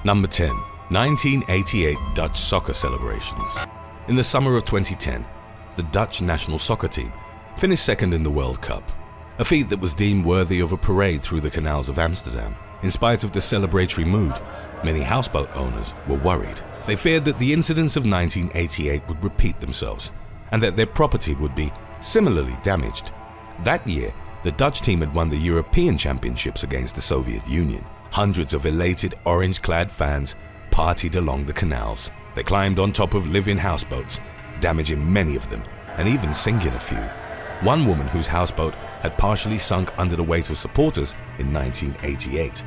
Number 10. 1988 Dutch soccer celebrations. In the summer of 2010, the Dutch national soccer team finished second in the World Cup, a feat that was deemed worthy of a parade through the canals of Amsterdam. In spite of the celebratory mood, many houseboat owners were worried. They feared that the incidents of 1988 would repeat themselves and that their property would be similarly damaged. That year, the Dutch team had won the European Championships against the Soviet Union. Hundreds of elated orange-clad fans partied along the canals. They climbed on top of live-in houseboats, damaging many of them and even sinking a few. One woman whose houseboat had partially sunk under the weight of supporters in 1988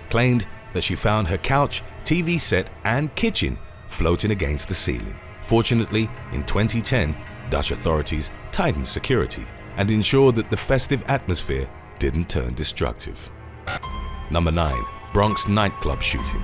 claimed that she found her couch, TV set and kitchen floating against the ceiling. Fortunately, in 2010, Dutch authorities tightened security and ensured that the festive atmosphere didn't turn destructive. Number 9. BRONX nightclub shooting.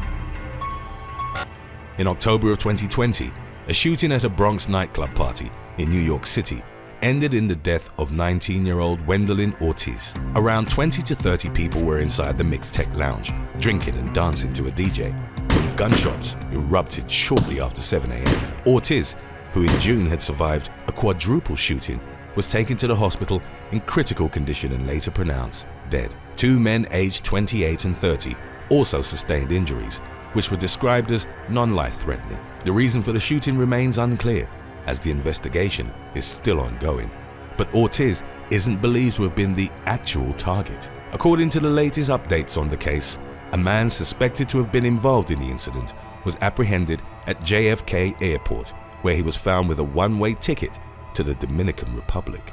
In October of 2020, a shooting at a BRONX nightclub party in New York City ended in the death of 19-year-old Wendelin Ortiz. Around 20 to 30 people were inside the Mixtec lounge, drinking and dancing to a DJ. When gunshots erupted shortly after 7 a.m. Ortiz, who in June had survived a quadruple shooting, was taken to the hospital in critical condition and later pronounced dead. Two men aged 28 and 30 also sustained injuries, which were described as non-life-threatening. The reason for the shooting remains unclear, as the investigation is still ongoing. But Ortiz isn't believed to have been the actual target. According to the latest updates on the case, a man suspected to have been involved in the incident was apprehended at JFK Airport, where he was found with a one-way ticket to the Dominican Republic.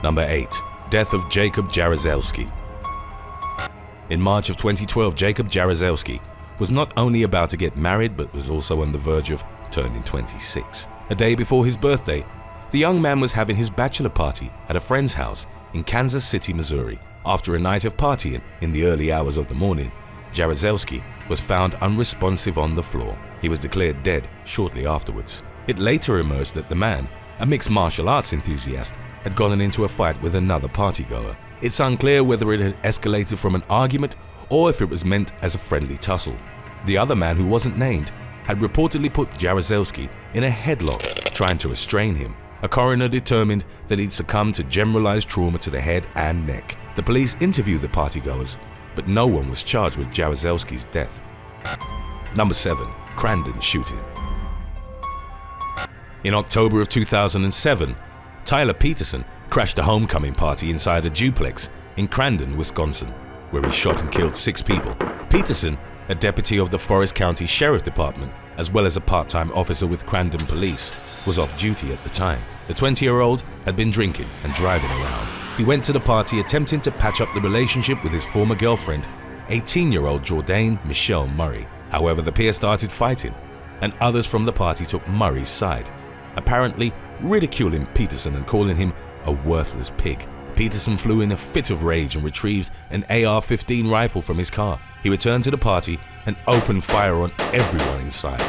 Number 8. Death of Jacob Jarozewski. In March of 2012, Jacob Jarozewski was not only about to get married but was also on the verge of turning 26. A day before his birthday, the young man was having his bachelor party at a friend's house in Kansas City, Missouri. After a night of partying in the early hours of the morning, Jarozewski was found unresponsive on the floor. He was declared dead shortly afterwards. It later emerged that the man, a mixed martial arts enthusiast, had gotten into a fight with another partygoer. It's unclear whether it had escalated from an argument or if it was meant as a friendly tussle. The other man, who wasn't named, had reportedly put Jarozewski in a headlock, trying to restrain him. A coroner determined that he'd succumbed to generalized trauma to the head and neck. The police interviewed the partygoers, but no one was charged with Jarozewski's death. Number 7. CRANDON shooting. In October of 2007, Tyler Peterson crashed a homecoming party inside a duplex in CRANDON, Wisconsin, where he shot and killed 6 people. Peterson, a deputy of the Forest County Sheriff Department, as well as a part-time officer with CRANDON Police, was off duty at the time. The 20-year-old had been drinking and driving around. He went to the party attempting to patch up the relationship with his former girlfriend, 18-year-old Jordan Michelle Murray. However, the pair started fighting, and others from the party took Murray's side, apparently ridiculing Peterson and calling him a worthless pig. Peterson flew in a fit of rage and retrieved an AR-15 rifle from his car. He returned to the party and opened fire on everyone inside.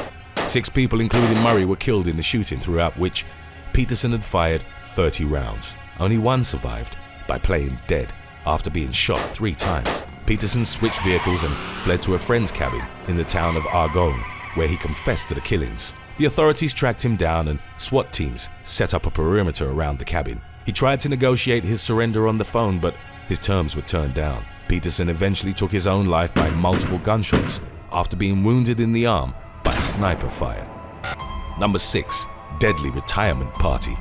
6 people, including Murray, were killed in the shooting, throughout which Peterson had fired 30 rounds. Only one survived by playing dead after being shot 3 times. Peterson switched vehicles and fled to a friend's cabin in the town of Argonne, where he confessed to the killings. The authorities tracked him down and SWAT teams set up a perimeter around the cabin. He tried to negotiate his surrender on the phone, but his terms were turned down. Peterson eventually took his own life by multiple gunshots after being wounded in the arm by sniper fire. Number 6. Deadly retirement party.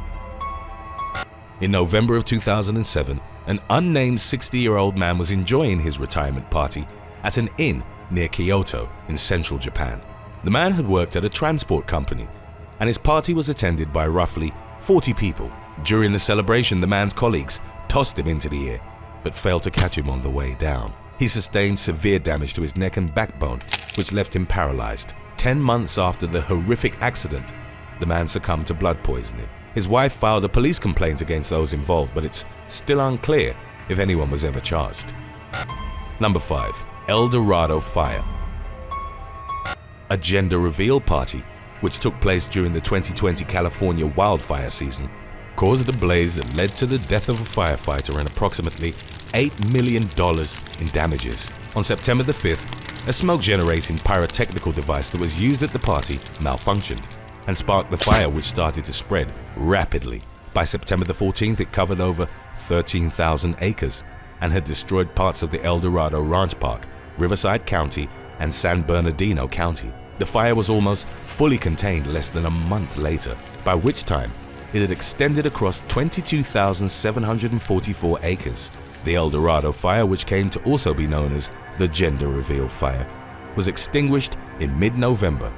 In November of 2007, an unnamed 60-year-old man was enjoying his retirement party at an inn near Kyoto in central Japan. The man had worked at a transport company, and his party was attended by roughly 40 people. During the celebration, the man's colleagues tossed him into the air, but failed to catch him on the way down. He sustained severe damage to his neck and backbone, which left him paralyzed. 10 months after the horrific accident, the man succumbed to blood poisoning. His wife filed a police complaint against those involved, but it's still unclear if anyone was ever charged. Number 5. El Dorado fire. A gender reveal party, which took place during the 2020 California wildfire season, caused a blaze that led to the death of a firefighter and approximately $8 million in damages. On September the 5th, A smoke-generating pyrotechnical device that was used at the party malfunctioned and sparked the fire, which started to spread rapidly. By September the 14th, it covered over 13,000 acres and had destroyed parts of the El Dorado Ranch Park, Riverside County, and San Bernardino County. The fire was almost fully contained less than a month later, by which time it had extended across 22,744 acres. The El Dorado fire, which came to also be known as the Gender Reveal Fire, was extinguished in mid-November.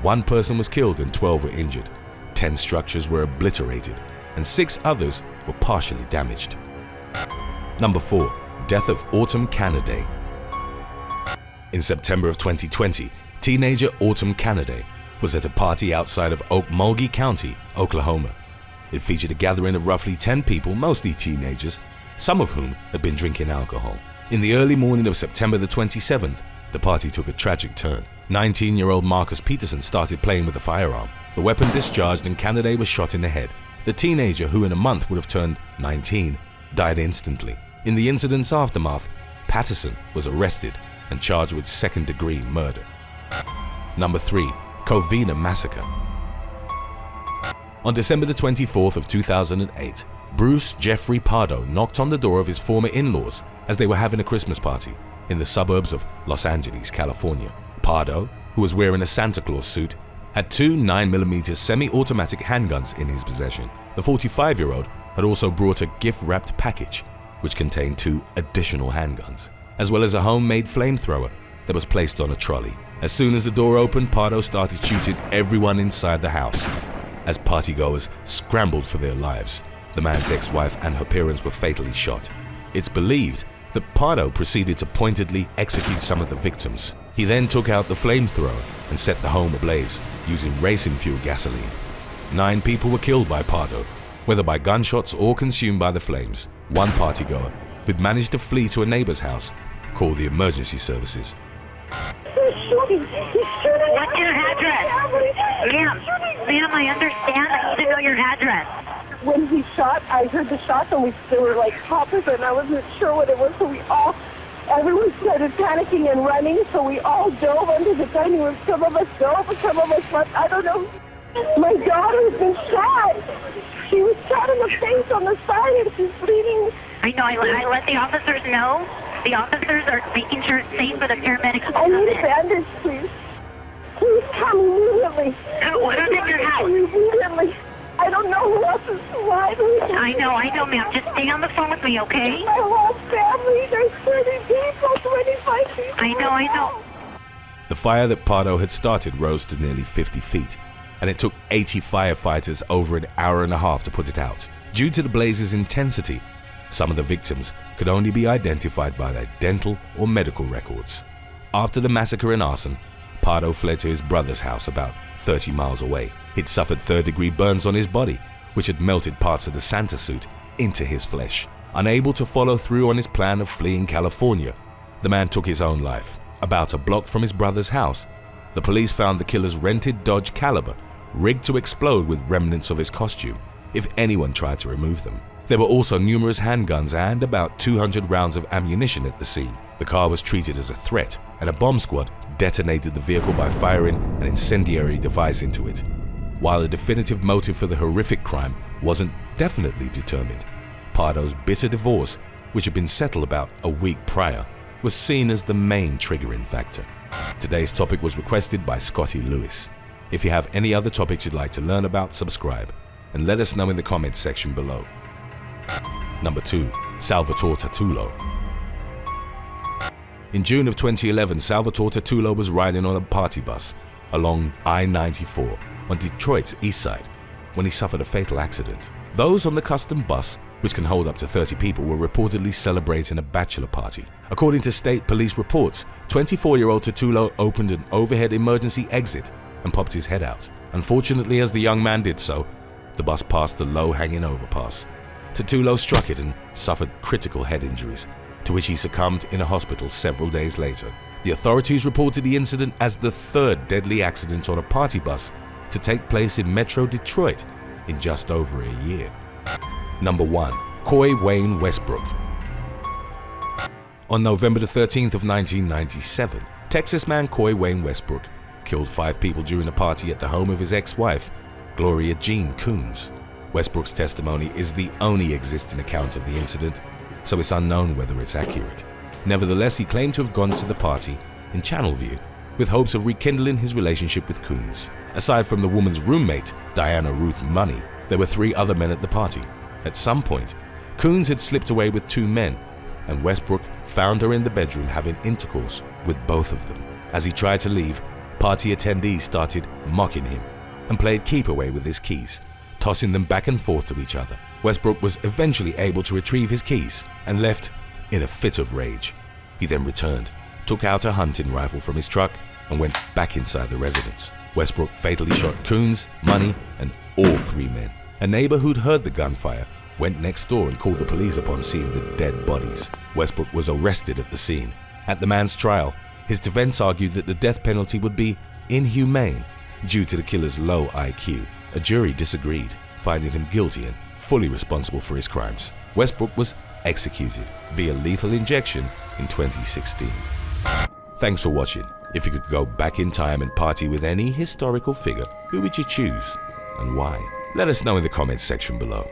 1 person was killed and 12 were injured. 10 structures were obliterated and 6 others were partially damaged. Number 4. Death of Autumn CANNADY. In September of 2020, teenager Autumn CANNADY was at a party outside of Okmulgee County, Oklahoma. It featured a gathering of roughly 10 people, mostly teenagers, some of whom had been drinking alcohol. In the early morning of September the 27th, the party took a tragic turn. 19-year-old Marcus Peterson started playing with a firearm. The weapon discharged and CANNADY was shot in the head. The teenager, who in a month would have turned 19, died instantly. In the incident's aftermath, Patterson was arrested and charged with second-degree murder. Number 3. COVINA Massacre. On December the 24th of 2008, Bruce Jeffrey Pardo knocked on the door of his former in-laws as they were having a Christmas party in the suburbs of Los Angeles, California. Pardo, who was wearing a Santa Claus suit, had 2 9mm semi-automatic handguns in his possession. The 45-year-old had also brought a gift-wrapped package which contained 2 additional handguns, as well as a homemade flamethrower that was placed on a trolley. As soon as the door opened, Pardo started shooting everyone inside the house as partygoers scrambled for their lives. The man's ex-wife and her parents were fatally shot. It's believed that Pardo proceeded to pointedly execute some of the victims. He then took out the flamethrower and set the home ablaze using racing fuel gasoline. 9 people were killed by Pardo, whether by gunshots or consumed by the flames. One partygoer, who'd managed to flee to a neighbor's house, called the emergency services. He's shooting! He's shooting! What's your address? Ma'am, I understand. I need to know your address. When he shot, I heard the shots and they were like poppers and I wasn't sure what it was, so everyone started panicking and running, so we all dove under the dining room. Some of us dove, some of us left. I don't know. My daughter's been shot. She was shot in the face on the side and she's bleeding. I know. I let the officers know. The officers are making sure it's safe for the paramedics to I come need a in. bandage, please. Please come immediately. What is in your house? Immediately. I don't know who else is alive. I know, ma'am. Just stay on the phone with me, okay? My whole family, there's 30 people, 25 people. I know. The fire that Pardo had started rose to nearly 50 feet, and it took 80 firefighters over an hour and a half to put it out. Due to the blaze's intensity, some of the victims could only be identified by their dental or medical records. After the massacre and arson, Pardo fled to his brother's house about 30 miles away. He'd suffered third-degree burns on his body, which had melted parts of the Santa suit into his flesh. Unable to follow through on his plan of fleeing California, the man took his own life. About a block from his brother's house, the police found the killer's rented Dodge Caliber, rigged to explode with remnants of his costume if anyone tried to remove them. There were also numerous handguns and about 200 rounds of ammunition at the scene. The car was treated as a threat, and a bomb squad detonated the vehicle by firing an incendiary device into it. While a definitive motive for the horrific crime wasn't definitely determined, Pardo's bitter divorce, which had been settled about a week prior, was seen as the main triggering factor. Today's topic was requested by Scotty Lewis. If you have any other topics you'd like to learn about, subscribe and let us know in the comments section below. Number 2. Salvatore Tatullo. In June of 2011, Salvatore Tatullo was riding on a party bus along I-94 on Detroit's east side when he suffered a fatal accident. Those on the custom bus, which can hold up to 30 people, were reportedly celebrating a bachelor party. According to state police reports, 24-year-old Tatullo opened an overhead emergency exit and popped his head out. Unfortunately, as the young man did so, the bus passed the low-hanging overpass. Tatullo struck it and suffered critical head injuries, to which he succumbed in a hospital several days later. The authorities reported the incident as the 3rd deadly accident on a party bus to take place in Metro Detroit in just over a year. Number 1. CoY WAYNE WESTBROOK. On November the 13th of 1997, Texas man CoY WAYNE WESTBROOK killed 5 people during a party at the home of his ex-wife, Gloria Jean Coons. Westbrook's testimony is the only existing account of the incident, so it's unknown whether it's accurate. Nevertheless, he claimed to have gone to the party in Channelview with hopes of rekindling his relationship with Coons. Aside from the woman's roommate, Diana Ruth Money, there were 3 other men at the party. At some point, Coons had slipped away with 2 men, and Westbrook found her in the bedroom having intercourse with both of them. As he tried to leave, party attendees started mocking him and played keep away with his keys, tossing them back and forth to each other. Westbrook was eventually able to retrieve his keys and left in a fit of rage. He then returned, took out a hunting rifle from his truck and went back inside the residence. Westbrook fatally shot Coons, Money, and all 3 men. A neighbor who'd heard the gunfire went next door and called the police upon seeing the dead bodies. Westbrook was arrested at the scene. At the man's trial, his defense argued that the death penalty would be inhumane due to the killer's low IQ. A jury disagreed, finding him guilty and fully responsible for his crimes. Westbrook was executed via lethal injection in 2016. Thanks for watching. If you could go back in time and party with any historical figure, who would you choose and why? Let us know in the comments section below.